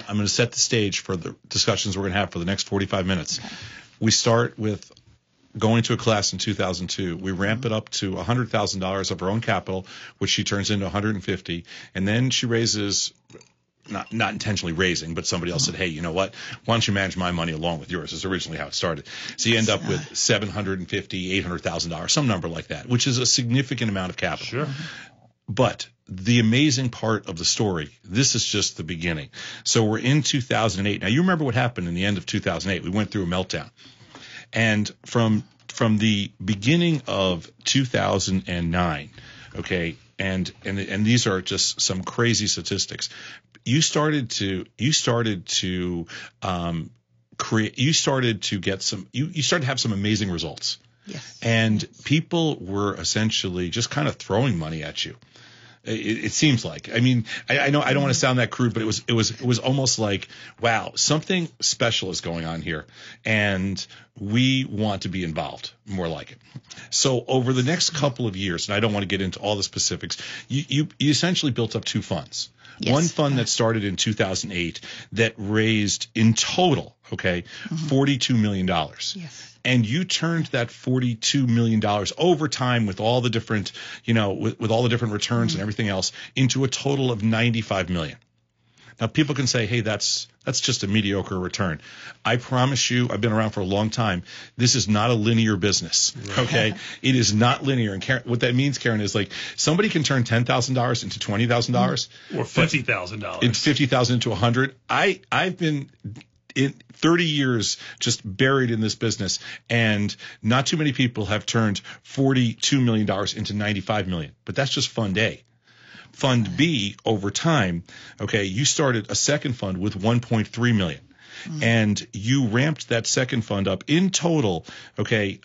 going to set the stage for the discussions we're going to have for the next 45 minutes. Okay. We start with going to a class in 2002. We ramp it up to $100,000 of her own capital, which she turns into $150,000, and then she raises. Not intentionally raising, but somebody else said, hey, you know what? Why don't you manage my money along with yours? Is originally how it started. So you end up with $750,000, $800,000, some number like that, which is a significant amount of capital. Sure. But the amazing part of the story, this is just the beginning. So we're in 2008. Now, you remember what happened in the end of 2008. We went through a meltdown. And from the beginning of 2009, okay, and these are just some crazy statistics. You started to have some amazing results. Yes. And people were essentially just kind of throwing money at you. It seems like. I mean, I know I don't want to sound that crude, but it was almost like, wow, something special is going on here, and we want to be involved, more like it. So over the next couple of years, and I don't want to get into all the specifics, you essentially built up two funds. Yes. One fund that started in 2008 that raised in total, $42 million. Yes. And you turned that $42 million over time with all the different, with all the different returns and everything else into a total of $95 million. Now, people can say, hey, that's just a mediocre return. I promise you, I've been around for a long time. This is not a linear business, okay? It is not linear. And Karen, what that means, Karen, is like somebody can turn $10,000 into $20,000. Or $50,000. Into $50,000 into $100,000. I've been in 30 years just buried in this business, and not too many people have turned $42 million into $95 million. But that's just Fund A. Fund B, over time, okay, you started a second fund with $1.3 million. And you ramped that second fund up in total, okay,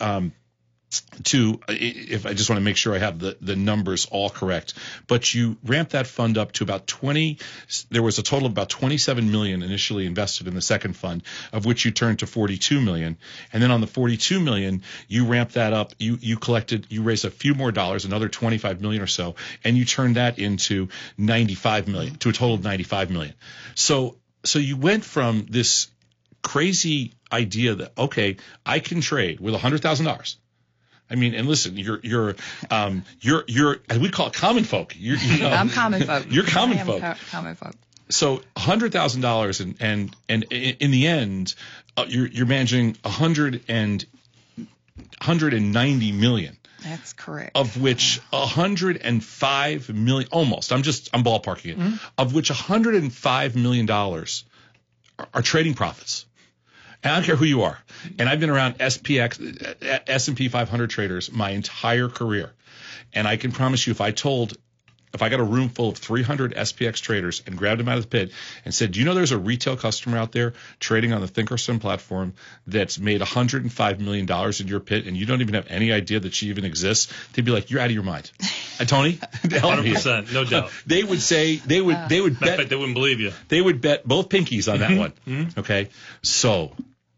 to, if I just want to make sure I have the numbers all correct, but you ramped that fund up to about there was a total of about $27 million initially invested in the second fund, of which you turned to $42 million. And then on the $42 million, you ramped that up, you raised a few more dollars, another $25 million or so, and you turned that into $95 million, to a total of $95 million. So you went from this crazy idea that, okay, I can trade with $100,000. I mean, and listen, you're as we call it, common folk. I'm common folk. You're common folk. Common folk. So $100,000, and in the end, you're managing $190 million. That's correct. Of which $105 million, almost. I'm ballparking it. Of which $105 million are trading profits. And I don't care who you are. And I've been around SPX, S&P 500 traders my entire career. And I can promise you, if I got a room full of 300 SPX traders and grabbed them out of the pit and said, do you know there's a retail customer out there trading on the Thinkorswim platform that's made $105 million in your pit, and you don't even have any idea that she even exists? They'd be like, you're out of your mind. Tony? 100%, no doubt. They would say, they would bet. They wouldn't believe you. They would bet both pinkies on that one. Okay? So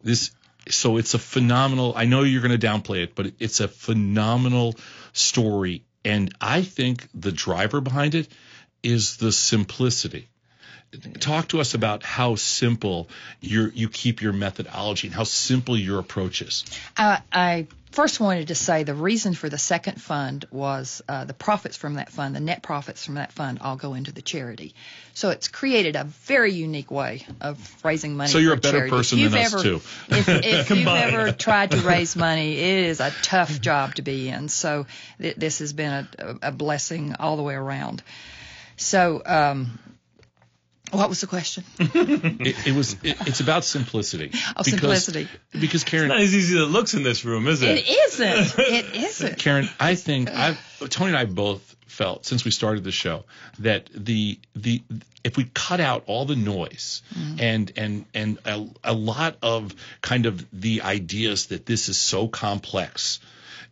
it's a phenomenal, I know you're going to downplay it, but it's a phenomenal story. And I think the driver behind it is the simplicity. Talk to us about how simple you keep your methodology and how simple your approach is. I first wanted to say the reason for the second fund was the profits from that fund, the net profits from that fund, all go into the charity. So it's created a very unique way of raising money. So you're a better charity. person than us too. If you've ever tried to raise money, it is a tough job to be in. So this has been a blessing all the way around. So what was the question? It's about simplicity. Simplicity. Because Karen, it's not as easy as it looks in this room, is it? It isn't. It isn't. Karen, I think Tony and I both felt since we started the show that if we cut out all the noise and a lot of kind of the ideas that this is so complex,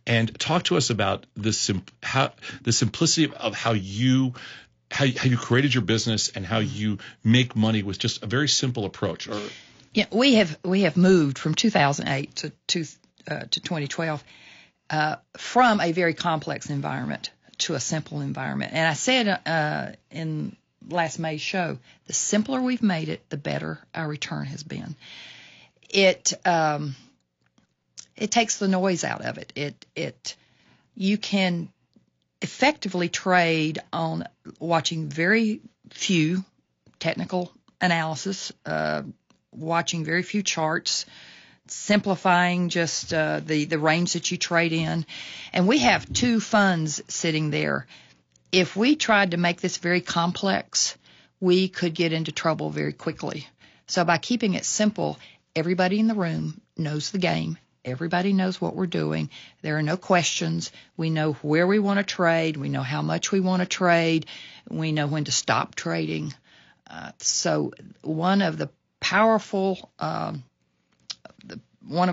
and talk to us about the simplicity of how you created your business and how you make money with just a very simple approach. Yeah, we have moved from 2008 to 2012 from a very complex environment to a simple environment. And I said in last May's show, the simpler we've made it, the better our return has been. It takes the noise out of it. You can effectively trade on watching very few technical analysis, watching very few charts, simplifying just the range that you trade in. And we have 2 funds sitting there. If we tried to make this very complex, we could get into trouble very quickly. So by keeping it simple, everybody in the room knows the game. Everybody knows what we're doing. There are no questions. We know where we want to trade. We know how much we want to trade. We know when to stop trading. So one of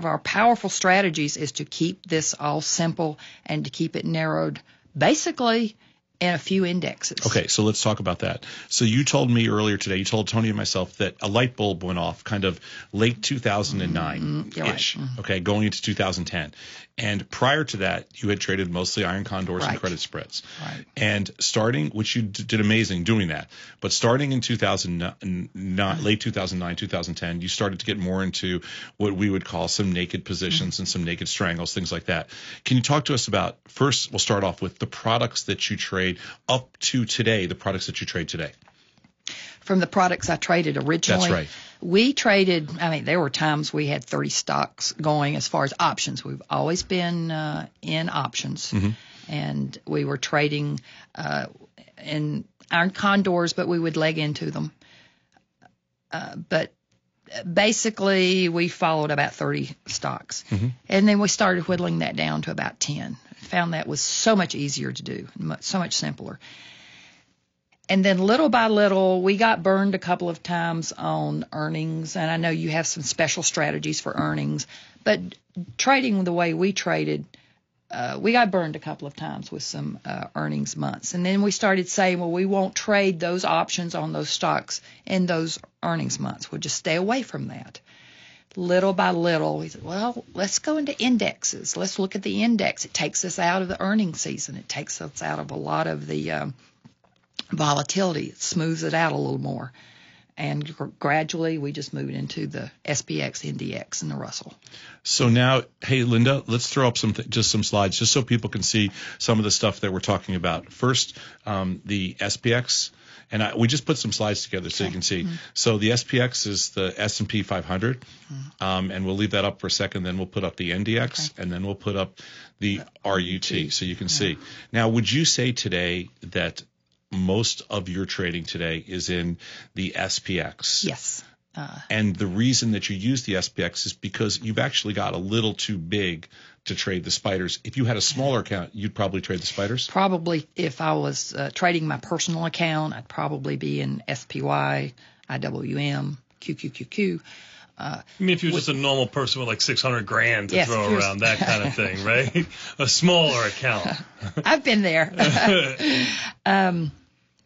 our powerful strategies is to keep this all simple and to keep it narrowed basically in a few indexes. Okay, so let's talk about that. So you told me earlier today, you told Tony and myself that a light bulb went off kind of late 2009-ish, right. Okay, going into 2010. And prior to that, you had traded mostly iron condors Right. and credit spreads. Right. And starting, which you did amazing doing that, but starting in 2009, late 2009, 2010, you started to get more into what we would call some naked positions and some naked strangles, things like that. Can you talk to us about, first, we'll start off with the products that you trade up to today, the products that you trade today? From the products I traded originally. That's right. We traded, there were times we had 30 stocks going as far as options. We've always been in options. Mm-hmm. And we were trading in iron condors, but we would leg into them. But basically, we followed about 30 stocks. Mm-hmm. And then we started whittling that down to about 10. Found that was so much easier to do, so much simpler. And then little by little, we got burned a couple of times on earnings. And I know you have some special strategies for earnings. But trading the way we traded, we got burned a couple of times with some earnings months. And then we started saying, well, we won't trade those options on those stocks in those earnings months. We'll just stay away from that. Little by little, we said, well, let's go into indexes. Let's look at the index. It takes us out of the earnings season. It takes us out of a lot of the volatility. It smooths it out a little more. And gradually, we just moved into the SPX, NDX, and the Russell. So now, hey, Linda, let's throw up just some slides just so people can see some of the stuff that we're talking about. First, the SPX. And we just put some slides together so you can see. Mm-hmm. So the SPX is the S&P 500, and we'll leave that up for a second. Then we'll put up the NDX, and then we'll put up the RUT so you can see. Now, would you say today that most of your trading today is in the SPX? Yes. And the reason that you use the SPX is because you've actually got a little too big to trade the spiders. If you had a smaller account, you'd probably trade the spiders? Probably. If I was trading my personal account, I'd probably be in SPY, IWM, QQQQ. I mean, if you're just a normal person with like 600 grand to throw around, that kind of thing, right? A smaller account. I've been there.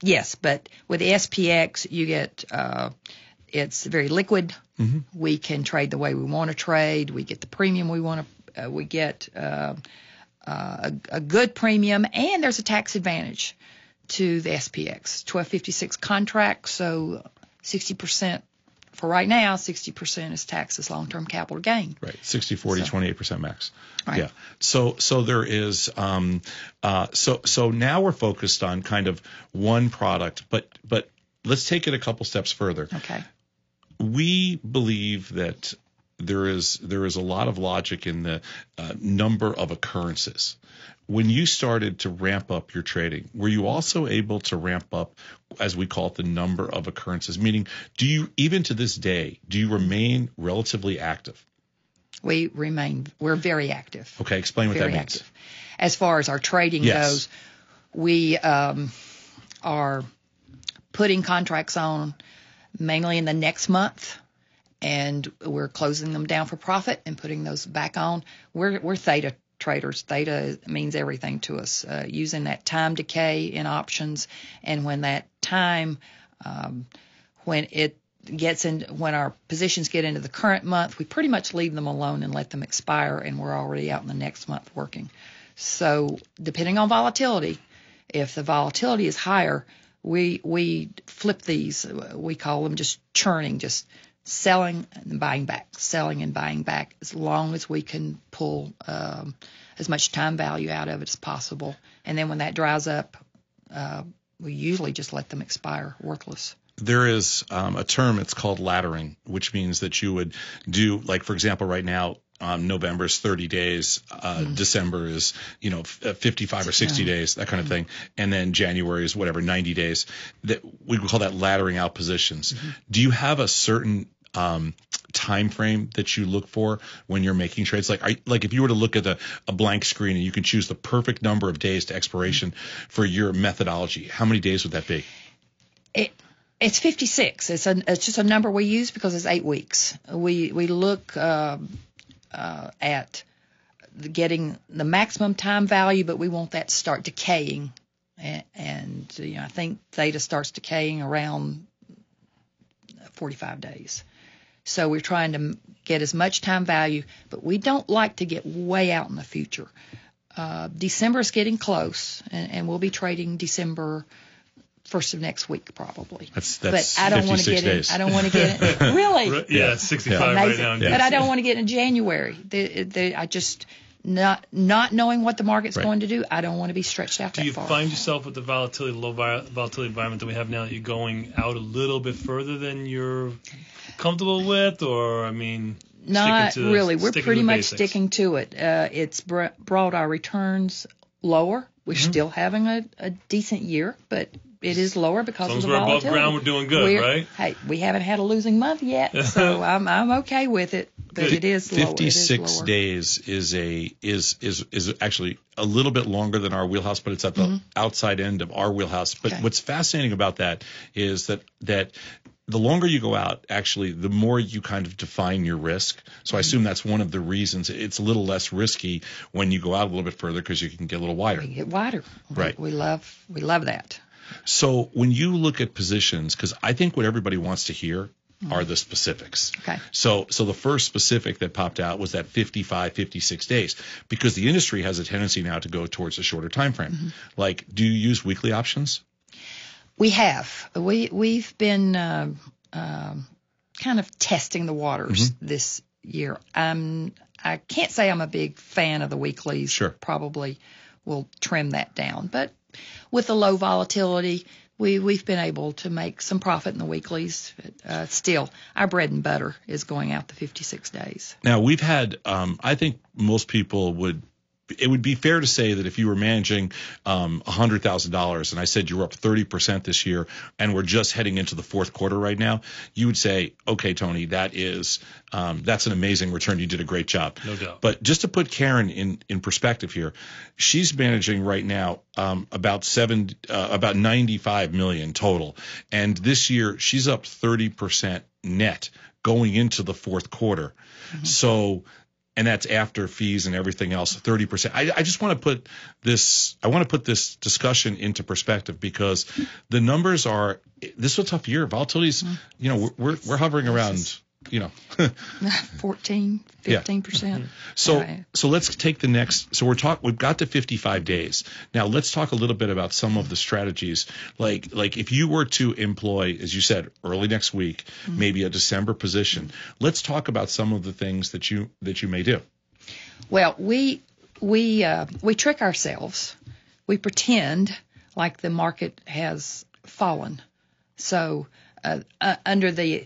Yes, but with the SPX, you get it's very liquid. Mm-hmm. We can trade the way we want to trade. We get the premium we want to. We get a good premium, and there's a tax advantage to the SPX. 1256 contract, so 60%. For right now, 60% is taxed as long-term capital gain. Right, 60-40, 28% max. Right. Yeah. So there is. So now we're focused on kind of one product, but let's take it a couple steps further. Okay. We believe that there is a lot of logic in the number of occurrences. When you started to ramp up your trading, were you also able to ramp up, as we call it, the number of occurrences? Meaning, do you, even to this day, do you remain relatively active? We're very active. Okay, explain what that means. Active. As far as our trading goes, we are putting contracts on mainly in the next month, and we're closing them down for profit and putting those back on. We're theta traders. Theta means everything to us, using that time decay in options. And when that time, when our positions get into the current month, we pretty much leave them alone and let them expire, and we're already out in the next month working. So depending on volatility, if the volatility is higher, We flip these. We call them just churning, just selling and buying back, selling and buying back, as long as we can pull as much time value out of it as possible. And then when that dries up, we usually just let them expire worthless. There is a term, it's called laddering, which means that you would do, like, for example, right now, November is 30 days, December is, 55 or 60 days, that kind of thing. And then January is whatever, 90 days. That we would call that laddering out positions. Do you have a certain time frame that you look for when you're making trades? Like if you were to look at a blank screen and you can choose the perfect number of days to expiration for your methodology, how many days would that be? It's 56. It's just a number we use because it's 8 weeks. We look at getting the maximum time value, but we want that to start decaying. And I think theta starts decaying around 45 days. So we're trying to get as much time value, but we don't like to get way out in the future. December is getting close, and we'll be trading December first of next week probably. That's I don't want to get days. I don't want to get in. Really? Yeah, 65 right now. But I don't want to get in January. I just not knowing what the market's going to do. I don't want to be stretched out that far. Do you find yourself with the low volatility environment that we have now, that you're going out a little bit further than you're comfortable with, or not really. We're pretty much sticking to it. It's brought our returns lower. We're still having a decent year, but it is lower because of the volatility. As long as we're above ground, we're doing good, right? Hey, we haven't had a losing month yet, so I'm okay with it. But it is lower. 56 days is actually a little bit longer than our wheelhouse, but it's at the outside end of our wheelhouse. But what's fascinating about that is that the longer you go out, actually, the more you kind of define your risk. So I assume that's one of the reasons it's a little less risky when you go out a little bit further, because you can get a little wider. We get wider. Right. We love that. So when you look at positions, because I think what everybody wants to hear are the specifics. Okay. So the first specific that popped out was that 55, 56 days, because the industry has a tendency now to go towards a shorter time frame. Like, do you use weekly options? We have. We've been kind of testing the waters this year. I can't say I'm a big fan of the weeklies. Sure. Probably will trim that down. But with the low volatility, we've been able to make some profit in the weeklies. Still, our bread and butter is going out the 56 days. Now, we've had, I think most people it would be fair to say that if you were managing $100,000 and I said you were up 30% this year and we're just heading into the fourth quarter right now, you would say, okay, Tony, that's an amazing return. You did a great job. No doubt. But just to put Karen in perspective here, she's managing right now about 95 million total. And this year she's up 30% net going into the fourth quarter. So, and that's after fees and everything else, 30%. I just want to put this discussion into perspective, because the numbers are, this is a tough year. Volatility's, we're hovering around, 14, 15%. So let's take the next, we've got to 55 days. Now let's talk a little bit about some of the strategies. Like if you were to employ, as you said, early next week, maybe a December position, let's talk about some of the things that you may do. Well, we trick ourselves. We pretend like the market has fallen. So, under the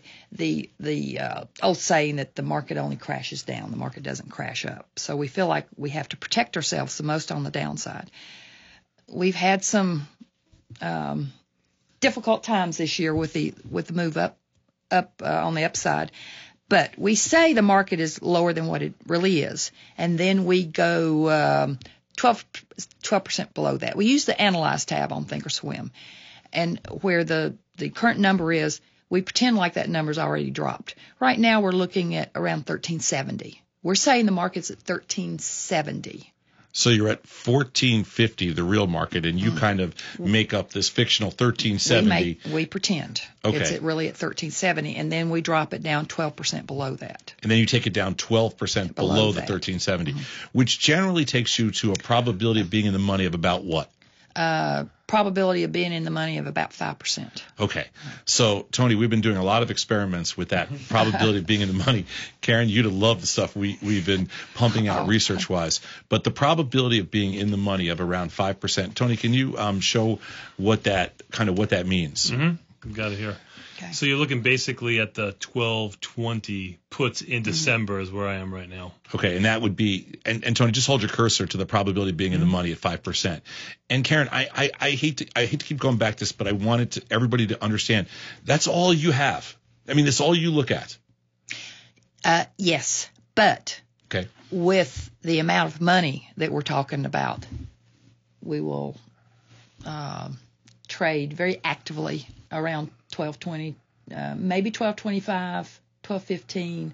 old saying that the market only crashes down, the market doesn't crash up. So we feel like we have to protect ourselves the most on the downside. We've had some difficult times this year with the move up on the upside, but we say the market is lower than what it really is, and then we go 12% below that. We use the Analyze tab on Thinkorswim, and where the current number is, we pretend like that number's already dropped. Right now we're looking at around 1370. We're saying the market's at 1370. So you're at 1450, the real market, and you kind of make up this fictional 1370. We pretend. Okay. It's really at 1370, and then we drop it down 12% below that. And then you take it down 12% below the 1370, which generally takes you to a probability of being in the money of about what? probability of being in the money of about 5%. Okay. So, Tony, we've been doing a lot of experiments with that probability of being in the money. Karen, you'd have loved the stuff we've been pumping out research-wise. But the probability of being in the money of around 5%. Tony, can you show what that means? Mm-hmm. Got it here. Okay. So you're looking basically at the 1220 puts in December is where I am right now. Okay, and that would be, and Tony, just hold your cursor to the probability of being in the money at 5%. And Karen, I hate to keep going back to this, but I wanted everybody to understand that's all you have. I mean, that's all you look at. Yes, but okay, with the amount of money that we're talking about, we will trade very actively around 1220, maybe 1225, 1215,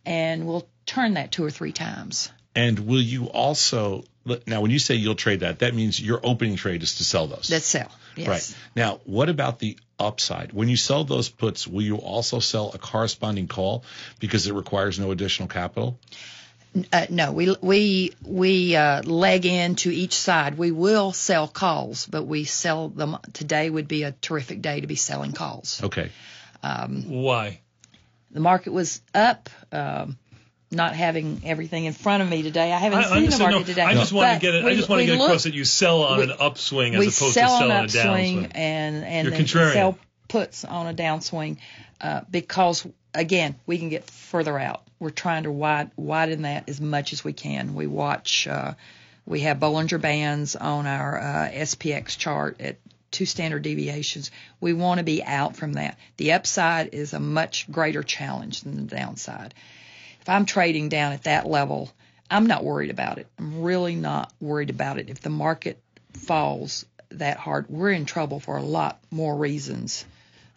and we'll turn that 2 or 3 times. And will you also, now when you say you'll trade that means your opening trade is to sell those. That's sell, yes. Right. Now, what about the upside? When you sell those puts, will you also sell a corresponding call because it requires no additional capital? No, we leg into each side. We will sell calls, but we sell them. Today would be a terrific day to be selling calls. Okay. Why? The market was up. Not having everything in front of me today, I haven't seen the market today. I just want to get it. I just want to get across that you sell on an upswing as opposed to sell on a downswing. And you're contrarian. Sell puts on a downswing because again we can get further out. We're trying to widen that as much as we can. We watch. We have Bollinger Bands on our SPX chart at 2 standard deviations. We want to be out from that. The upside is a much greater challenge than the downside. If I'm trading down at that level, I'm not worried about it. I'm really not worried about it. If the market falls that hard, we're in trouble for a lot more reasons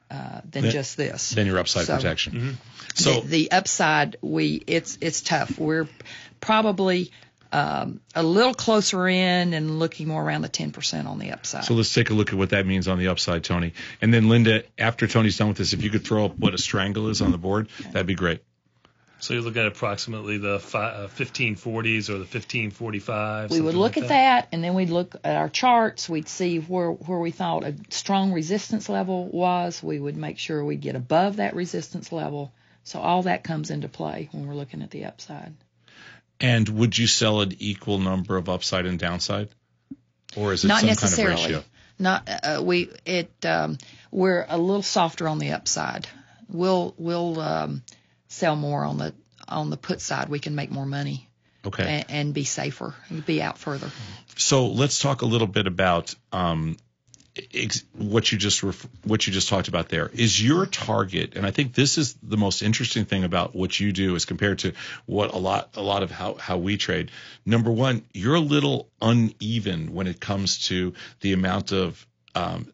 than just this. Than your upside protection. Mm-hmm. So the upside, it's tough. We're probably a little closer in and looking more around the 10% on the upside. So let's take a look at what that means on the upside, Tony. And then Linda, after Tony's done with this, if you could throw up what a strangle is on the board, that'd be great. So you look at approximately the 1540s or the 1545s. We would look at that, and then we'd look at our charts. We'd see where we thought a strong resistance level was. We would make sure we'd get above that resistance level. So all that comes into play when we're looking at the upside. And would you sell an equal number of upside and downside, or is it not some necessarily. kind of ratio? Not we're a little softer on the upside. We'll sell more on the put side. We can make more money. Okay. And be safer, be out further. So let's talk a little bit about what you just talked about there. Is your target, and I think this is the most interesting thing about what you do as compared to what a lot of how we trade. Number one, you're a little uneven when it comes to the amount of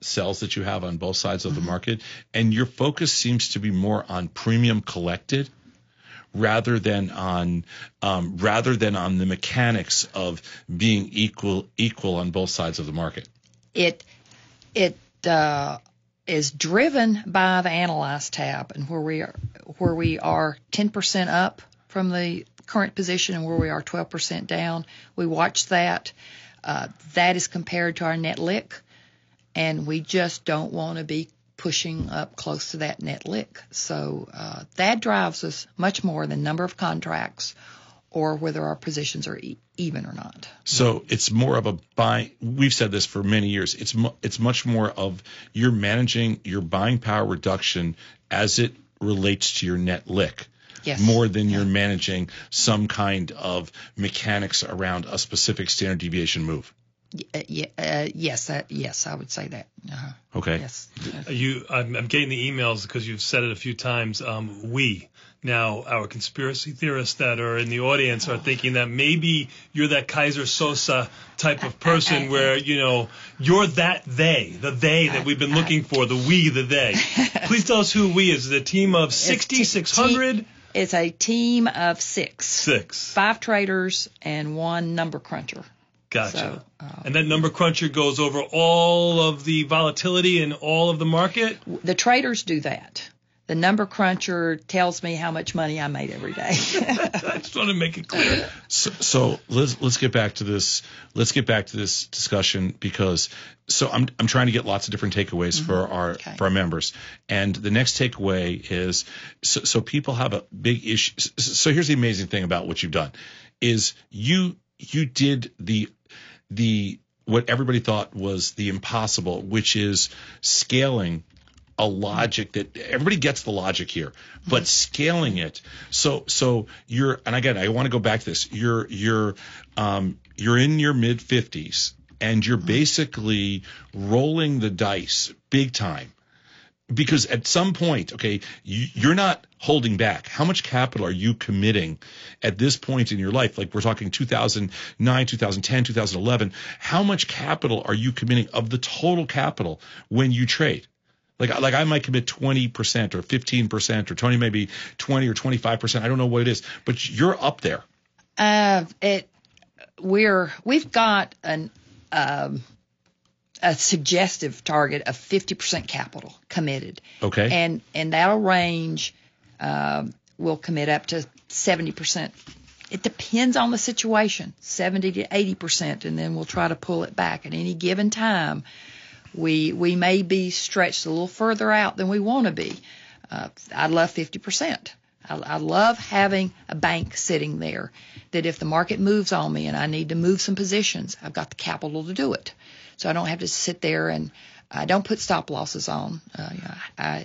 sells that you have on both sides of the market, and your focus seems to be more on premium collected rather than on the mechanics of being equal on both sides of the market. It is driven by the Analyze tab, and where we are 10% up from the current position and where we are 12% down. We watch that. That is compared to our net lick. And we just don't want to be pushing up close to that net lick. So that drives us much more than number of contracts or whether our positions are even or not. So it's more of a buy. We've said this for many years. It's much more of you're managing your buying power reduction as it relates to your net lick. Yes. More than you're managing some kind of mechanics around a specific standard deviation move. Yes, I would say that. Okay. Yes. I'm getting the emails because you've said it a few times. Now, our conspiracy theorists that are in the audience are thinking that maybe you're that Kaiser Sosa type of person where, you're that they that we've been looking for, the we, the they. Please tell us who we is. Is it a team of 60, 600? It's a team of 6. 5 traders and 1 number cruncher. Gotcha. So, and that number cruncher goes over all of the volatility in all of the market? The traders do that. The number cruncher tells me how much money I made every day. I just want to make it clear. So let's get back to this. Let's get back to this discussion because I'm trying to get lots of different takeaways for our members. And the next takeaway is so people have a big issue. So here's the amazing thing about what you've done is you did the what everybody thought was the impossible, which is scaling a logic that everybody gets the logic here, but scaling it. So you're, and again, I want to go back to this. You're in your mid 50s and you're basically rolling the dice big time because at some point, okay, you're not holding back. How much capital are you committing at this point in your life? Like we're talking 2009, 2010, 2011. How much capital are you committing of the total capital when you trade? Like I might commit 20% or 15% or Tony maybe 20 or 25%. I don't know what it is, but you're up there. We've got a suggestive target of 50% capital committed. Okay. And that'll range. We'll commit up to 70%. It depends on the situation, 70 to 80%, and then we'll try to pull it back at any given time. We may be stretched a little further out than we want to be. I love 50%. I love having a bank sitting there that if the market moves on me and I need to move some positions, I've got the capital to do it. So I don't have to sit there and I don't put stop losses on.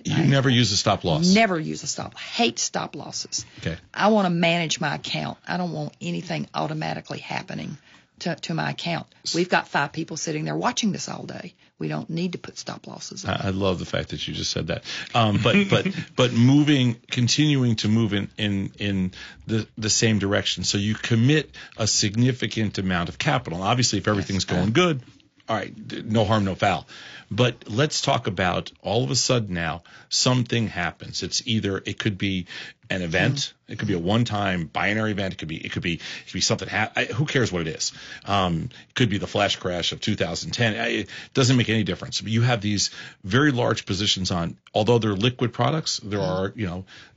You never use a stop loss? Never use a stop. I hate stop losses. Okay. I want to manage my account. I don't want anything automatically happening to my account. We've got 5 people sitting there watching this all day. We don't need to put stop losses on. I love the fact that you just said that. But continuing to move in the same direction. So you commit a significant amount of capital. Obviously, if everything's going good, all right, no harm, no foul. But let's talk about all of a sudden now something happens. It could be an event. It could be a one-time binary event. It could be something. Who cares what it is? It could be the flash crash of 2010. It doesn't make any difference. You have these very large positions on. Although they're liquid products, there are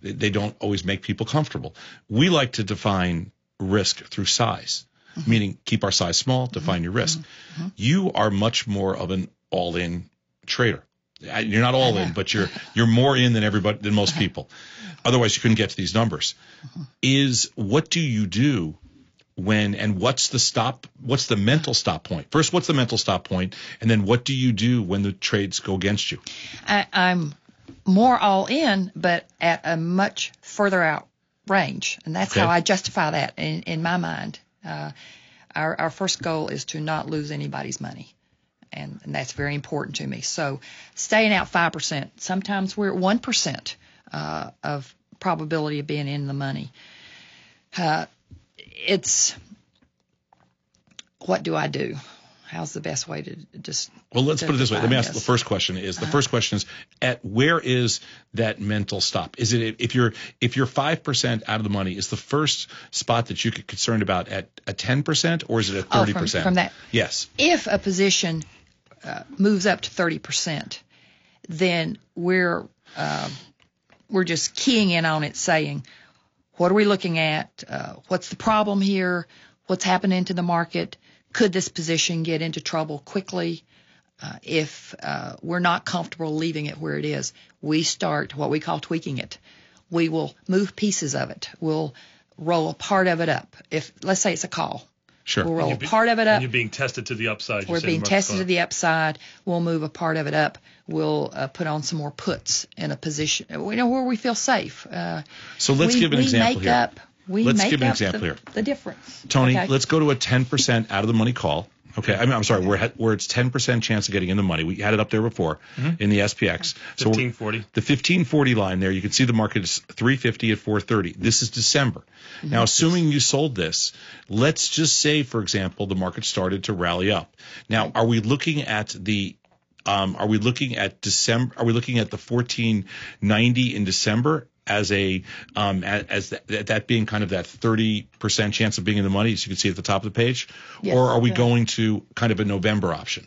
they don't always make people comfortable. We like to define risk through size. Meaning keep our size small, define your risk. You are much more of an all-in trader. You're not all in, but you're more in than most people. Otherwise, you couldn't get to these numbers. What do you do and what's the mental stop point? First, what's the mental stop point? And then what do you do when the trades go against you? I'm more all in, but at a much further out range. And that's how I justify that in my mind. Our first goal is to not lose anybody's money, and that's very important to me. So staying out 5%, sometimes we're at 1% of probability of being in the money. What do I do? How's the best way to just? Well, let's put it this way. Let me ask the first question. The first question is where is that mental stop? Is it if you're 5% out of the money? Is the first spot that you get concerned about at 10% or is it at 30%? From that, yes. If a position moves up to 30%, then we're just keying in on it, saying, what are we looking at? What's the problem here? What's happening to the market? Could this position get into trouble quickly? If we're not comfortable leaving it where it is, we start what we call tweaking it. We will move pieces of it. We'll roll a part of it up. Let's say it's a call. Sure. We'll roll a part of it up. And you're being tested to the upside. We're being tested to the upside. We'll move a part of it up. We'll put on some more puts in a position where we feel safe. So let's give an example here. Let's give an example here. The difference. Tony, let's go to a 10% out of the money call. Okay, I'm sorry, where it's 10% chance of getting in the money. We had it up there before in the SPX. 1540. The 1540 line there, you can see the market is 350 at 430. This is December. Now, assuming you sold this, let's just say, for example, the market started to rally up. Now, are we looking at the December? Are we looking at the 1490 in December as that being kind of that 30% chance of being in the money, as you can see at the top of the page? Yes, or are we going to kind of a November option?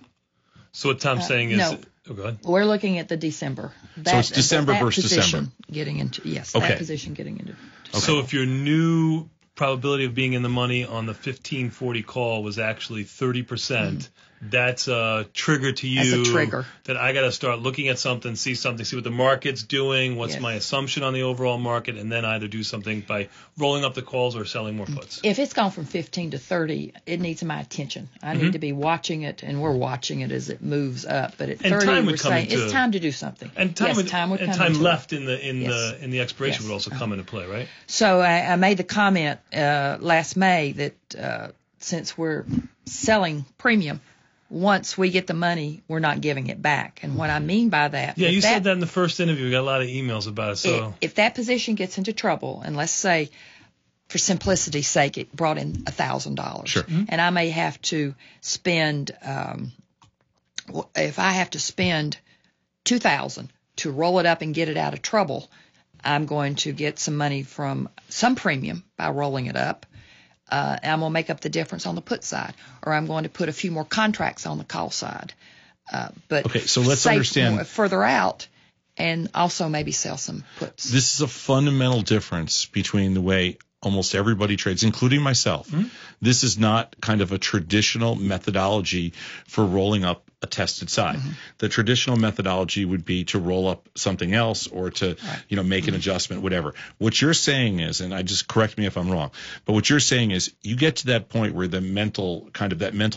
So what Tom's saying is Oh, go ahead. We're looking at the December. So it's December versus December. Getting into, yes, Okay. that position getting into. So if your new probability of being in the money on the 1540 call was actually 30%, that's a trigger to you. That's a trigger. That I got to start looking at something, see what the market's doing, what's Yes. my assumption on the overall market, and then either do something by rolling up the calls or selling more puts. If it's gone from 15 to 30, it needs my attention. I need to be watching it, and we're watching it as it moves up. But at And 30, time would we're come saying into- it's time to do something. And time, yes, time would come time into left it. in the expiration Yes. would also come into play, right? So I made the comment last May that since we're selling premium, once we get the money, we're not giving it back. And what I mean by that, Yeah, you said that in the first interview. We got a lot of emails about it. So if that position gets into trouble, and let's say, for simplicity's sake, it brought in $1,000, Sure. and I may have to spend, if I have to spend $2,000 to roll it up and get it out of trouble, I'm going to get some money from some premium by rolling it up. And I'm going to make up the difference on the put side, or I'm going to put a few more contracts on the call side. But Okay, so let's save understand- more further out, and also maybe sell some puts. This is a fundamental difference between the way almost everybody trades, including myself. This is not kind of a traditional methodology for rolling up a tested side. The traditional methodology would be to roll up something else or to, make an adjustment, whatever. What you're saying is, and I just correct me if I'm wrong, but what you're saying is you get to that point where the mental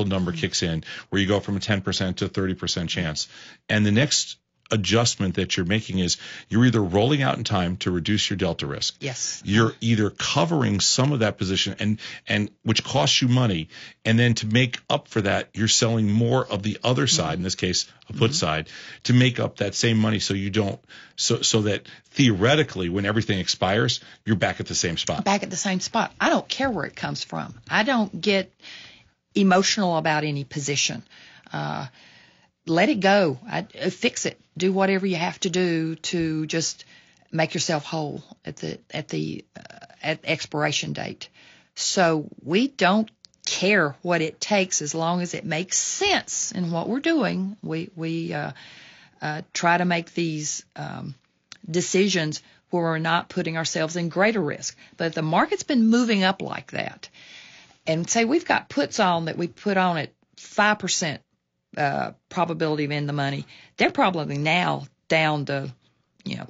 number kicks in, where you go from a 10% to a 30% chance. And the next adjustment that you're making is you're either rolling out in time to reduce your delta risk. Yes. You're either covering some of that position and which costs you money, and then to make up for that, you're selling more of the other side, in this case, a put side, to make up that same money so you don't so that theoretically when everything expires, you're back at the same spot. Back at the same spot. I don't care where it comes from. I don't get emotional about any position. Let it go. Fix it. Do whatever you have to do to just make yourself whole at the expiration date. So we don't care what it takes as long as it makes sense in what we're doing. We try to make these decisions where we're not putting ourselves in greater risk. But if the market's been moving up like that, and say we've got puts on that we put on at 5%. Probability of in the money, they're probably now down to,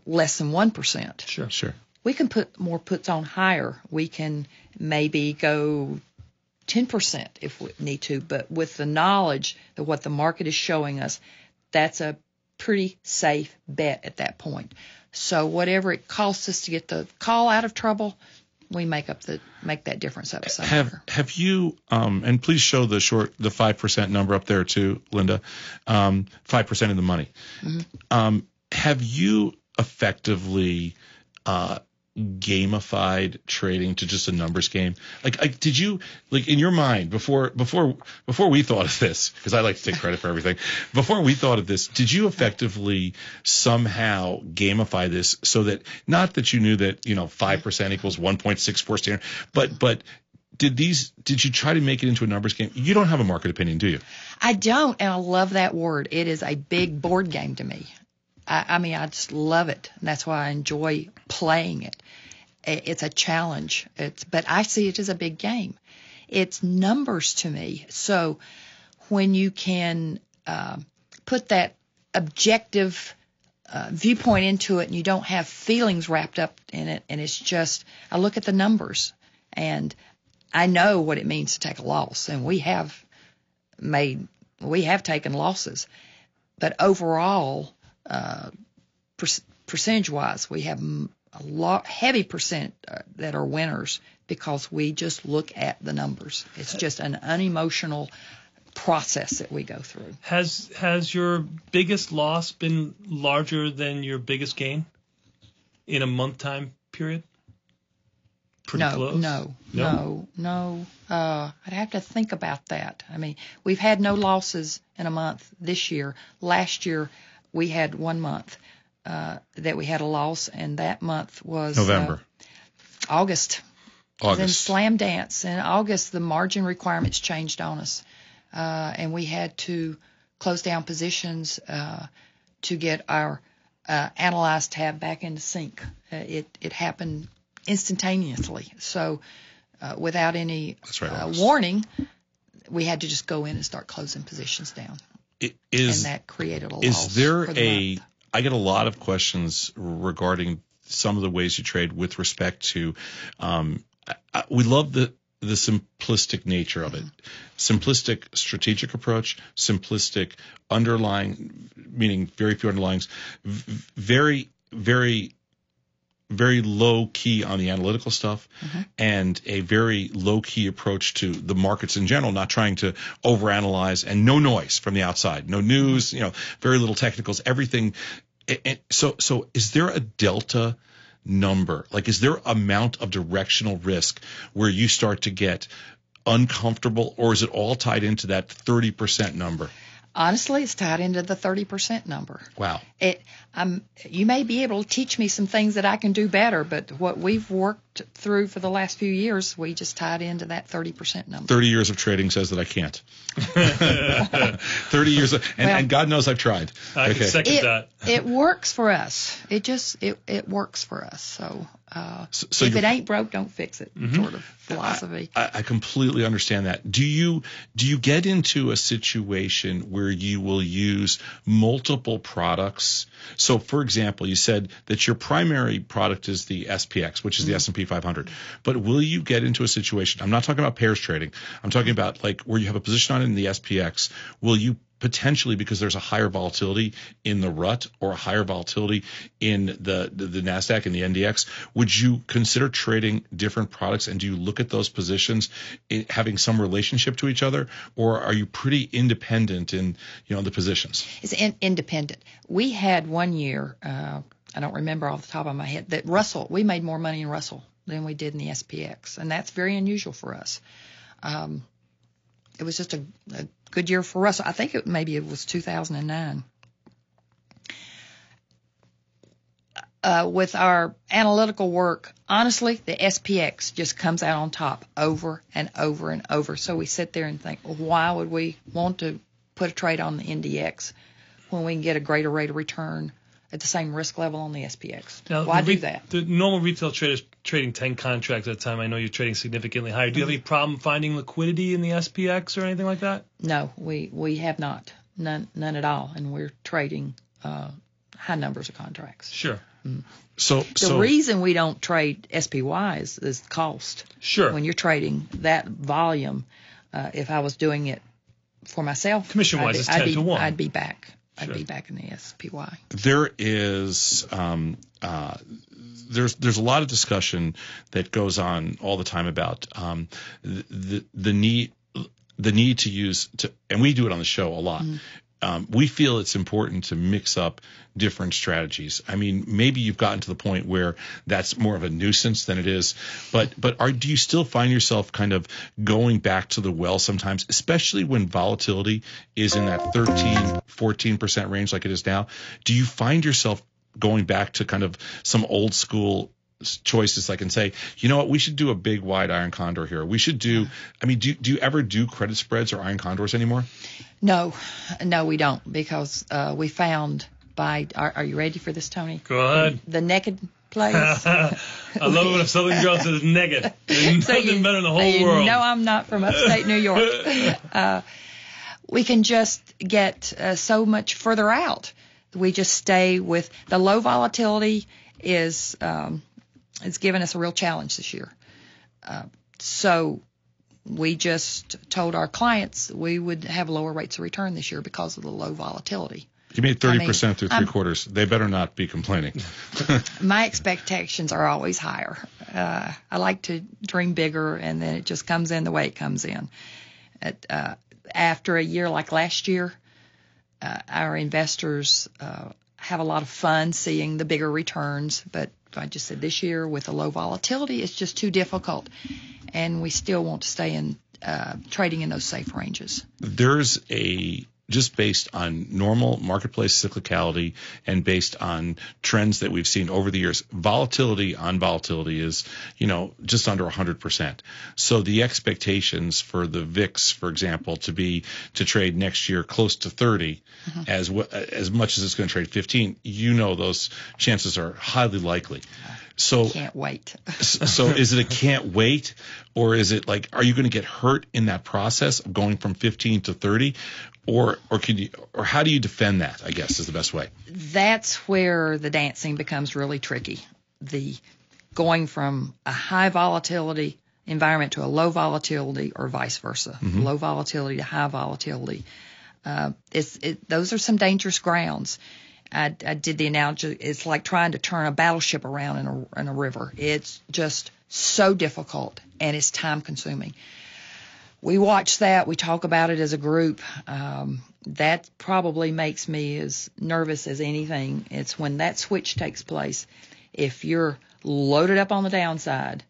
less than 1%. Sure. We can put more puts on higher. We can maybe go 10% if we need to, but with the knowledge that what the market is showing us, that's a pretty safe bet at that point. So whatever it costs us to get the call out of trouble, we make that difference up somewhere. Have you and please show the 5% number up there too, Linda, 5% of the money. Have you effectively gamified trading to just a numbers game? Like did you, like, in your mind before we thought of this, because I like to take credit for everything, before we thought of this, did you effectively somehow gamify this so that, not that you knew that 5% equals 1.64 standard, but did you try to make it into a numbers game? You don't have a market opinion, do you? I don't, and I love that word. It is a big board game to me. I mean, I just love it, and that's why I enjoy playing it. It's a challenge. But I see it as a big game. It's numbers to me. So when you can put that objective viewpoint into it, and you don't have feelings wrapped up in it, and it's just, I look at the numbers, and I know what it means to take a loss, and we have taken losses, but overall, percentage-wise, we have heavy percent that are winners because we just look at the numbers. It's just an unemotional process that we go through. Has your biggest loss been larger than your biggest gain in a month time period? Pretty close? No. I'd have to think about that. I mean, we've had no losses in a month this year. Last year, we had 1 month that we had a loss, and that month was November. August. Then slam dance. In August, the margin requirements changed on us, and we had to close down positions to get our analyze tab back into sync. It happened instantaneously. So without any warning, we had to just go in and start closing positions down. And that created a loss. I get a lot of questions regarding some of the ways you trade with respect to, we love the simplistic nature of it. Simplistic strategic approach, simplistic underlying, meaning very few underlyings, very, very, very low key on the analytical stuff, and a very low key approach to the markets in general, not trying to overanalyze, and no noise from the outside, no news, very little technicals, everything. And so is there a delta number? Like, is there amount of directional risk where you start to get uncomfortable, or is it all tied into that 30% number? Honestly, it's tied into the 30% number. Wow. You may be able to teach me some things that I can do better, but what we've worked through for the last few years, we just tied into that 30% number. 30 years of trading says that I can't. 30 years, and God knows I've tried. I can second that. It works for us. It works for us. So if it ain't broke, don't fix it, sort of philosophy. I completely understand that. Do you get into a situation where you will use multiple products? So, for example, you said that your primary product is the SPX, which is the S&P 500. But will you get into a situation, I'm not talking about pairs trading, I'm talking about like where you have a position on it in the SPX, will you potentially, because there's a higher volatility in the rut or a higher volatility in the NASDAQ and the NDX, would you consider trading different products, and do you look at those positions having some relationship to each other, or are you pretty independent in the positions? It's independent. We had one year, I don't remember off the top of my head, that we made more money in Russell than we did in the SPX, and that's very unusual for us. It was just a good year for Russell. I think maybe it was 2009. With our analytical work, honestly, the SPX just comes out on top over and over and over. So we sit there and think, well, why would we want to put a trade on the NDX when we can get a greater rate of return at the same risk level on the SPX? Now, why do that? The normal retail trader's trading 10 contracts at a time. I know you're trading significantly higher. Do you have any problem finding liquidity in the SPX or anything like that? No, we have not. None at all. And we're trading high numbers of contracts. Sure. So the reason we don't trade SPY is cost. Sure. When you're trading that volume, if I was doing it for myself, commission-wise, it's 10 to 1. I'd be back. I'd be back in the SPY. There is there's a lot of discussion that goes on all the time about the need to use, and we do it on the show a lot. We feel it's important to mix up different strategies. I mean, maybe you've gotten to the point where that's more of a nuisance than it is, but do you still find yourself kind of going back to the well sometimes, especially when volatility is in that 13-14% range like it is now? Do you find yourself going back to kind of some old school choices, like, and say, you know what, we should do a big wide iron condor here. We should do, I mean, do you ever do credit spreads or iron condors anymore? No, we don't, because we found are you ready for this, Tony? Go ahead. The naked plays. I love when a Southern girl says naked. There's nothing better in the whole world. No, I'm not from upstate New York. We can just get so much further out. We just stay with the low volatility is it's given us a real challenge this year. So we just told our clients we would have lower rates of return this year because of the low volatility. You made 30% through 3 quarters. They better not be complaining. My expectations are always higher. I like to dream bigger, and then it just comes in the way it comes in. After a year like last year, our investors have a lot of fun seeing the bigger returns, but I just said this year with the low volatility, it's just too difficult, and we still want to stay in trading in those safe ranges. There's a just based on normal marketplace cyclicality and based on trends that we've seen over the years, volatility on volatility is, just under 100%. So the expectations for the VIX, for example, to trade next year close to 30, as much as it's going to trade 15, those chances are highly likely. So can't wait. So is it a can't wait, or is it like, are you going to get hurt in that process of going from 15 to 30, or how do you defend that, I guess, is the best way? That's where the dancing becomes really tricky. The going from a high volatility environment to a low volatility, or vice versa, low volatility to high volatility. Those are some dangerous grounds. I did the analogy. It's like trying to turn a battleship around in a river. It's just so difficult, and it's time consuming. We watch that. We talk about it as a group. That probably makes me as nervous as anything. It's when that switch takes place. If you're loaded up on the downside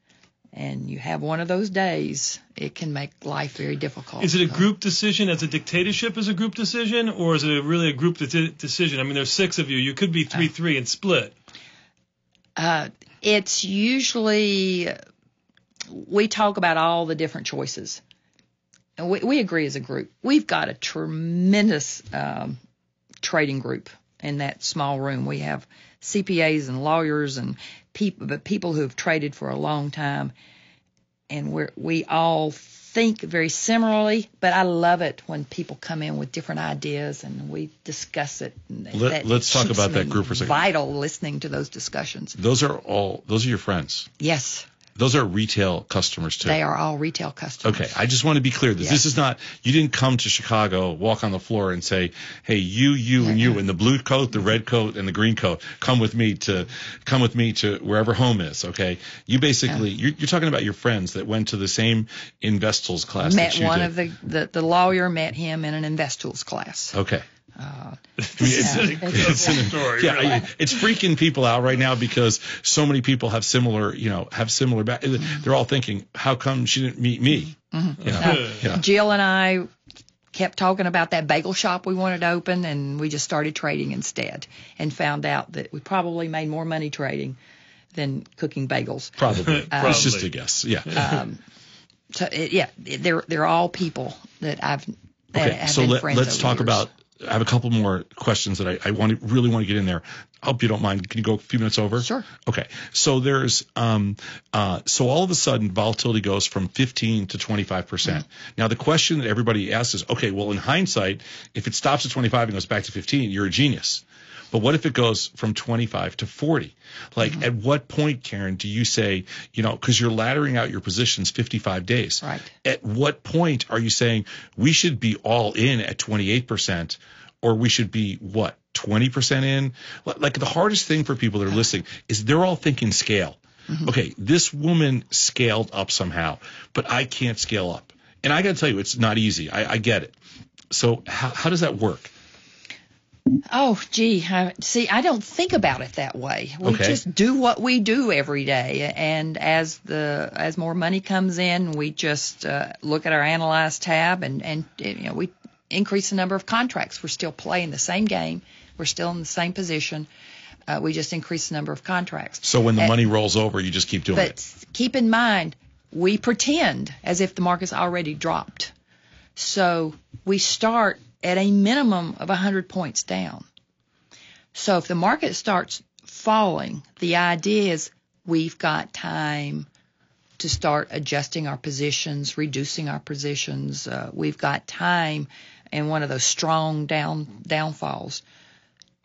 and you have one of those days, it can make life very difficult. Is it a group decision, as a dictatorship is a group decision, or is it really a group decision? I mean, there's 6 of you. You could be 3-3 and split. It's usually, we talk about all the different choices. And we agree as a group. We've got a tremendous trading group in that small room. We have CPAs and lawyers and people who have traded for a long time, and we all think very similarly. But I love it when people come in with different ideas and we discuss it. Let's talk about that group for a second. Vital listening to those discussions. Those are your friends. Yes. Those are retail customers too. They are all retail customers. Okay, I just want to be clear that this is not, you didn't come to Chicago, walk on the floor and say, hey, you and you in the blue coat, the red coat, and the green coat, come with me to wherever home is. Okay, you basically you're talking about your friends that went to the same Investals class. Met one of the lawyer met him in an Investals class. Okay. It's a story. Yeah, really. it's freaking people out right now because so many people have similar. They're all thinking, how come she didn't meet me? Jill and I kept talking about that bagel shop we wanted to open, and we just started trading instead, and found out that we probably made more money trading than cooking bagels. Probably. It's just a guess. Yeah. They're all people that I've. So let's talk about. I have a couple more questions that I really want to get in there. I hope you don't mind. Can you go a few minutes over? Sure. Okay. So there's so all of a sudden volatility goes from 15 to 25%. Now the question that everybody asks is, okay, well in hindsight, if it stops at 25 and goes back to 15, you're a genius. But what if it goes from 25 to 40? Like, at what point, Karen, do you say, because you're laddering out your positions 55 days. Right. At what point are you saying we should be all in at 28%, or we should be, 20% in? Like, the hardest thing for people that are listening is they're all thinking scale. Okay, this woman scaled up somehow, but I can't scale up. And I got to tell you, it's not easy. I get it. So how does that work? Oh, gee. See, I don't think about it that way. We just do what we do every day. And as more money comes in, we just look at our Analyze tab and we increase the number of contracts. We're still playing the same game. We're still in the same position. We just increase the number of contracts. So when the money rolls over, you just keep doing it. But keep in mind, we pretend as if the market's already dropped. So we start at a minimum of 100 points down. So if the market starts falling, the idea is we've got time to start adjusting our positions, reducing our positions. We've got time in one of those strong downfalls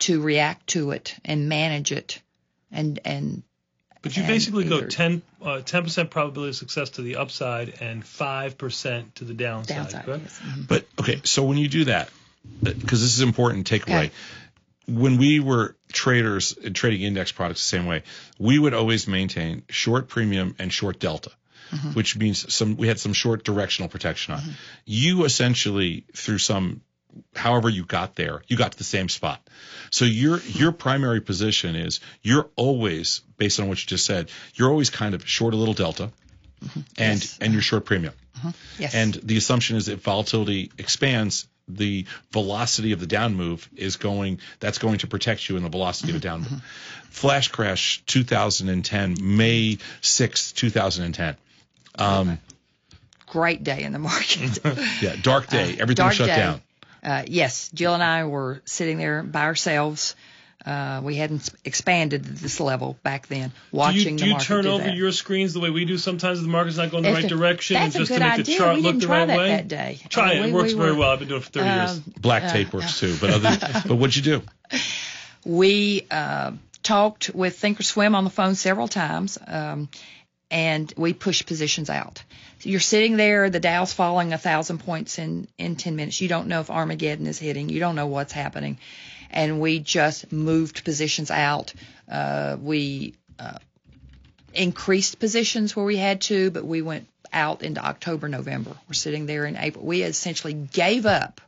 to react to it and manage it. But you basically go 10% probability of success to the upside and 5% to the downside. Correct? Yes. But, okay, so when you do that, because this is important takeaway, when we were traders and trading index products the same way, we would always maintain short premium and short delta, which means we had some short directional protection on. You essentially, through however you got there, you got to the same spot. So your primary position is you're always, based on what you just said, you're always kind of short a little delta and you're short premium. Yes. And the assumption is if volatility expands, the velocity of the down move that's going to protect you in the velocity of a down move. Flash crash 2010, May 6th, 2010. Great day in the market. Yeah, dark day. Everything shut down. Yes, Jill and I were sitting there by ourselves. We hadn't expanded to this level back then. Watching do you turn over your screens the way we do sometimes if the market's not going the right direction, and just to make the chart look the right way? That day. Try it. It works very well. I've been doing it for 30 years. Black tape works too, but what'd you do? We talked with Thinkorswim on the phone several times, and we pushed positions out. So you're sitting there, the Dow's falling 1,000 points in 10 minutes. You don't know if Armageddon is hitting. You don't know what's happening. And we just moved positions out. We increased positions where we had to, but we went out into October, November. We're sitting there in April. We essentially gave up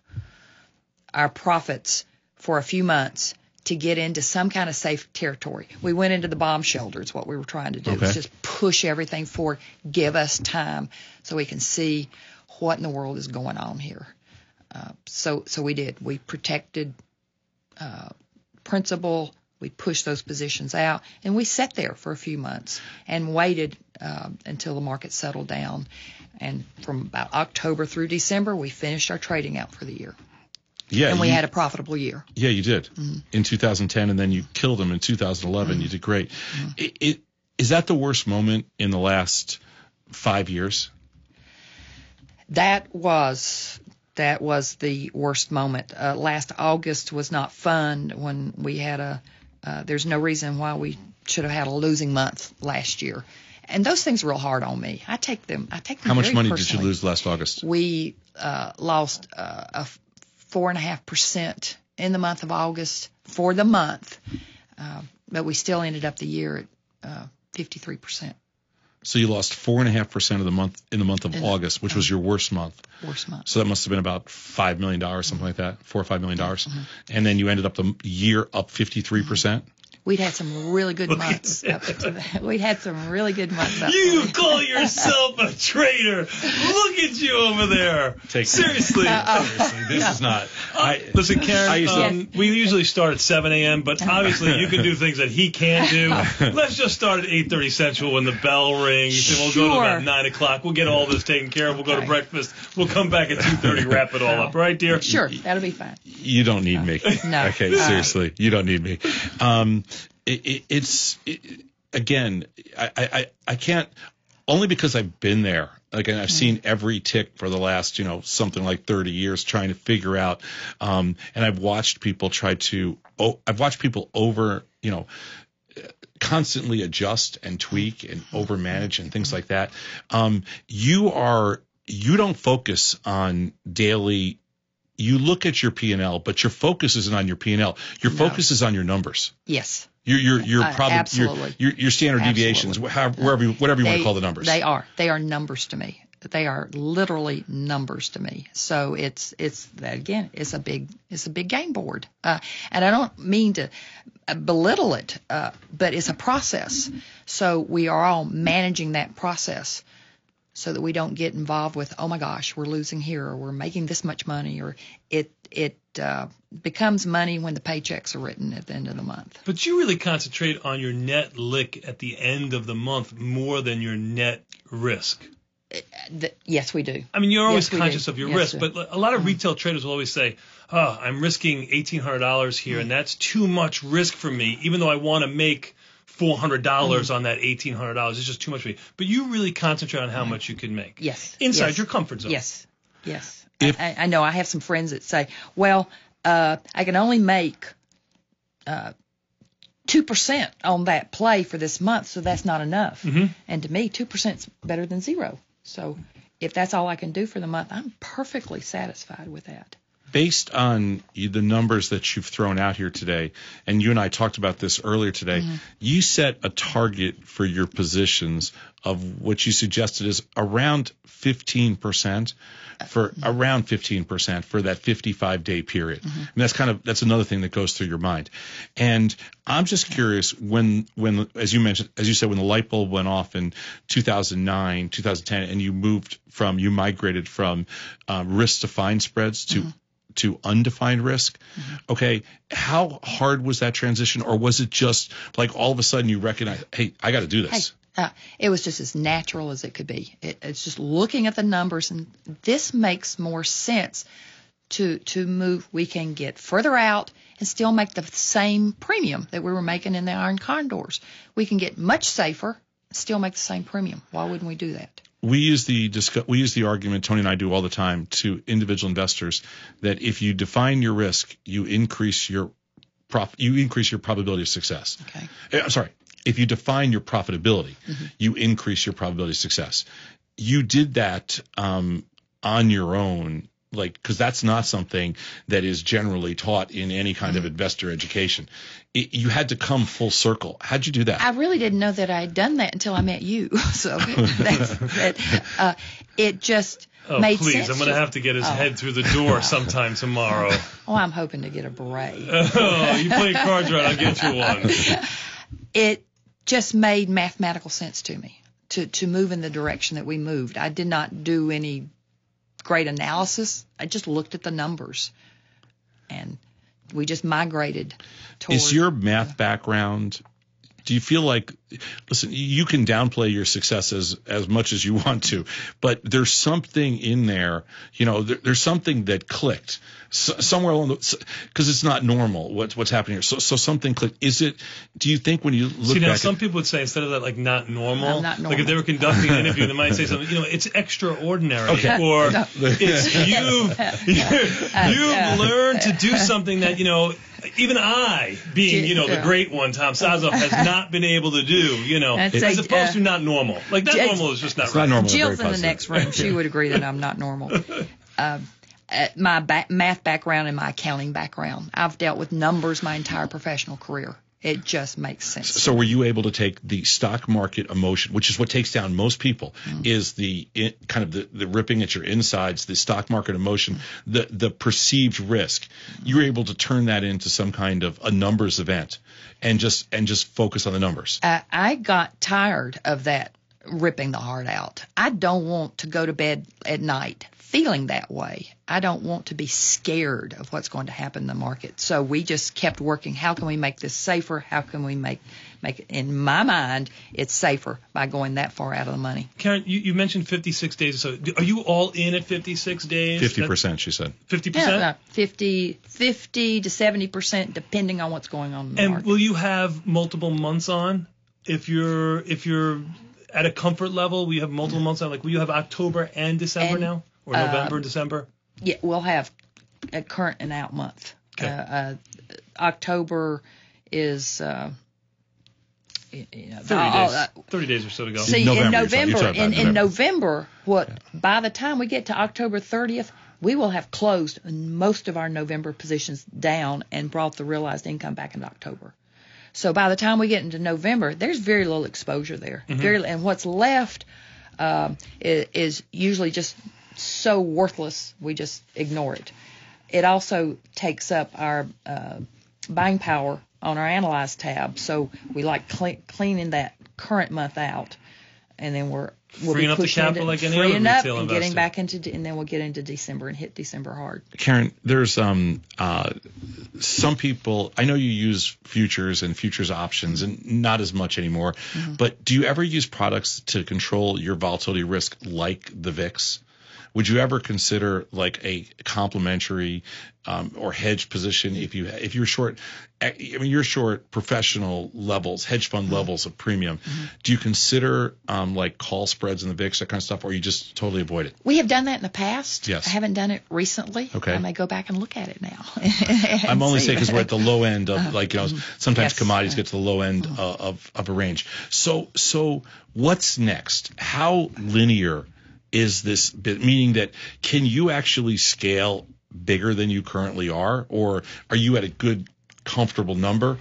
our profits for a few months to get into some kind of safe territory. We went into the bomb shelter is what we were trying to do. Okay. Just push everything forward, give us time so we can see what in the world is going on here. So we did. We protected principal. We pushed those positions out, and we sat there for a few months and waited until the market settled down. And from about October through December, we finished our trading out for the year. Yeah, and we had a profitable year. Yeah, you did in 2010, and then you killed them in 2011. You did great. Is that the worst moment in the last 5 years? That was the worst moment. Last August was not fun when we had there's no reason why we should have had a losing month last year. And those things are real hard on me. I take them How much money personally. did you lose last August? We lost 4.5% in the month of August for the month, but we still ended up the year at 53%. So you lost 4.5% of the month in the month of August, which was your worst month. Worst month. So that must have been about $5 million, something like that, $4 or $5 million. And then you ended up the year up 53%. We'd had some really good months up to that. We'd had some really good months up You call yourself a trader. Look at you over there. Seriously. This is not. Listen, Karen, we usually start at 7 a.m., but obviously you can do things that he can't do. Let's just start at 8:30 Central when the bell rings, and we'll go to about 9 o'clock. We'll get all this taken care of. We'll go to breakfast. We'll come back at 2:30, wrap it all up. Right, dear? Sure. That'll be fine. You don't need me. No. Okay, seriously. You don't need me. Again, I can't, only because I've been there. Like, and I've seen every tick for the last, something like 30 years trying to figure out, and I've watched people constantly adjust and tweak and overmanage and things like that. You don't focus on daily. You look at your P&L, but your focus isn't on your P&L. Your focus is on your numbers. Yes. Your problem, absolutely. your standard deviations, whatever you want to call the numbers. They are numbers to me. They are literally numbers to me. So it's a big game board. And I don't mean to belittle it, but it's a process. So we are all managing that process so that we don't get involved with, oh my gosh, we're losing here, or we're making this much money, or it becomes money when the paychecks are written at the end of the month. But you really concentrate on your net lick at the end of the month more than your net risk. Yes, we do. I mean, you're always conscious of your risk, but a lot of retail traders will always say, oh, I'm risking $1,800 here, and that's too much risk for me, even though I want to make $400 on that $1,800. It's just too much for me. But you really concentrate on how much you can make. Yes. Inside your comfort zone. Yes. I know I have some friends that say, well, I can only make 2% on that play for this month, so that's not enough. And to me, 2% is better than zero. So if that's all I can do for the month, I'm perfectly satisfied with that. Based on the numbers that you've thrown out here today, and you and I talked about this earlier today, you set a target for your positions of what you suggested is around 15% for that 55-day period. And that's another thing that goes through your mind. And I'm just curious, when as you said, when the light bulb went off in 2009, 2010, and you migrated from risk defined spreads to undefined risk. Okay, how hard was that transition, or was it just like all of a sudden you recognize, hey, I got to do this? It was just as natural as it could be. It's just looking at the numbers, and this makes more sense to move. We can get further out and still make the same premium that we were making in the iron condors. We can get much safer, still make the same premium. Why wouldn't we do that? We use the argument, Tony and I do all the time, to individual investors that if you define your risk, you increase your probability of success. Okay. I'm sorry. If you define your profitability, you increase your probability of success. You did that on your own, because that's not something that is generally taught in any kind of investor education. You had to come full circle. How'd you do that? I really didn't know that I had done that until I met you. So it just made sense. Please, I'm going to have to get his head through the door sometime tomorrow. Oh, I'm hoping to get a beret. Oh, you play cards right, I'll get you one. It just made mathematical sense to me to move in the direction that we moved. I did not do any great analysis. I just looked at the numbers, and we just migrated towards. Is your math background, do you feel like, listen, you can downplay your success as much as you want to, but there's something in there, there's something that clicked somewhere along because it's not normal what's happening here. So something clicked. Do you think when you look back some people would say instead of that, like, not normal, not normal. like if they were conducting an interview, they might say something, it's extraordinary, okay. Or it's you've learned to do something that, even I, being, the great one, Tom Sazov, has not been able to do, as opposed to not normal. Like, that normal is just not right. Not normal. Jill's in the next room. She would agree that I'm not normal. My math background and my accounting background, I've dealt with numbers my entire professional career. It just makes sense. So were you able to take the stock market emotion, which is what takes down most people, is the ripping at your insides, the stock market emotion, the perceived risk. You were able to turn that into some kind of a numbers event and just focus on the numbers. I got tired of that ripping the heart out. I don't want to go to bed at night feeling that way. I don't want to be scared of what's going to happen in the market. So we just kept working. How can we make this safer? How can we make it, in my mind, it's safer by going that far out of the money. Karen, you mentioned 56 days. So are you all in at 56 days? 50%, she said. 50%? Yeah, 50 to 70%, depending on what's going on in the market. And will you have multiple months on? If you're at a comfort level, will you have multiple months on? Like, will you have October and December now? Or November, December? Yeah, we'll have a current and out month. Okay. October is 30 days. 30 days or so to go. See, November, in November, by the time we get to October 30th, we will have closed most of our November positions down and brought the realized income back into October. So by the time we get into November, there's very little exposure there. And what's left is usually just so worthless, we just ignore it. It also takes up our buying power on our analyze tab, so we like cleaning that current month out, and then we'll freeing be up the capital like any other retail investor. And getting back into, and then we'll get into December and hit December hard. Karen, there's some people, I know you use futures and futures options, and not as much anymore, but do you ever use products to control your volatility risk like the VIX? Would you ever consider like a complementary or hedge position if you're short? I mean, you're short professional levels, hedge fund levels of premium. Do you consider like call spreads in the VIX, that kind of stuff, or you just totally avoid it? We have done that in the past. Yes. I haven't done it recently. Okay. I may go back and look at it now. I'm only saying because we're at the low end of sometimes Yes. commodities get to the low end of a range. So what's next? How linear is this bit, meaning that can you actually scale bigger than you currently are, or are you at a good, comfortable number?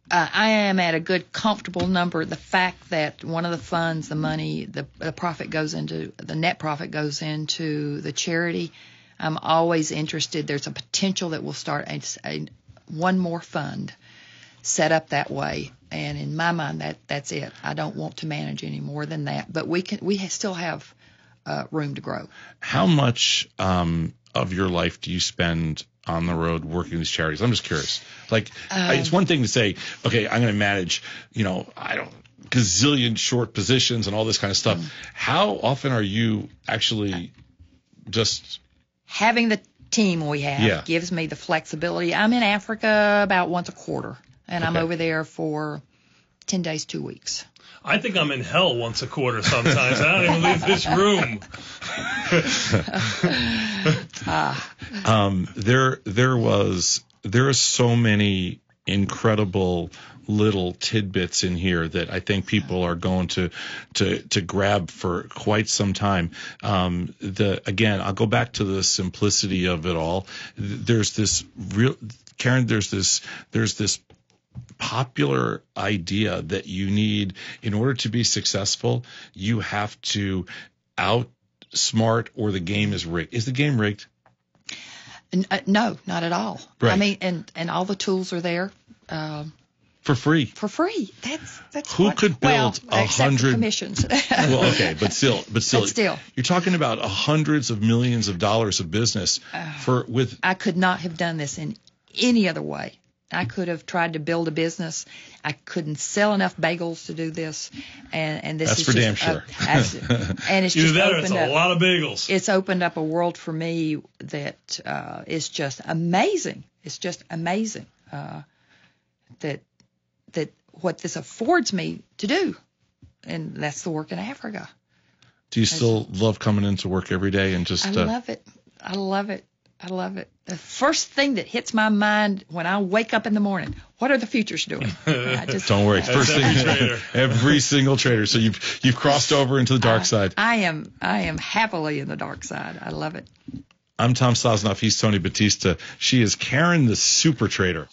I am at a good, comfortable number. The fact that one of the funds, the money, the profit goes into, the net profit goes into the charity, I'm always interested. There's a potential that we'll start one more fund set up that way. And in my mind, that's it. I don't want to manage any more than that. But we still have room to grow. How much of your life do you spend on the road working these charities? I'm just curious. Like, it's one thing to say, okay, I'm going to manage, gazillion short positions and all this kind of stuff. How often are you actually just having the team we have gives me the flexibility. I'm in Africa about once a quarter, and I'm over there for 10 days, 2 weeks. I think I'm in hell once a quarter sometimes. I don't even leave this room. There are so many incredible little tidbits in here that I think people are going to grab for quite some time. Again, I'll go back to the simplicity of it all. There's this Karen, there's this popular idea that you need, in order to be successful, you have to outsmart or the game is rigged. Is the game rigged? No, not at all. Right. I mean, and all the tools are there. For free. For free. That's who could build 100 commissions. Well, okay, but still, you're talking about hundreds of millions of dollars of business with. I could not have done this in any other way. I could have tried to build a business. I couldn't sell enough bagels to do this, and this that's is for just damn sure. And it's either just that or opened it's up a lot of bagels. It's opened up a world for me that is just amazing. It's just amazing that what this affords me to do, and that's the work in Africa. Do you still love coming into work every day and just? I love it. I love it. I love it. The first thing that hits my mind when I wake up in the morning, what are the futures doing? Don't worry. First thing, every single trader. So you've crossed over into the dark side. I am happily in the dark side. I love it. I'm Tom Sosnoff. He's Tony Batista. She is Karen, the super trader.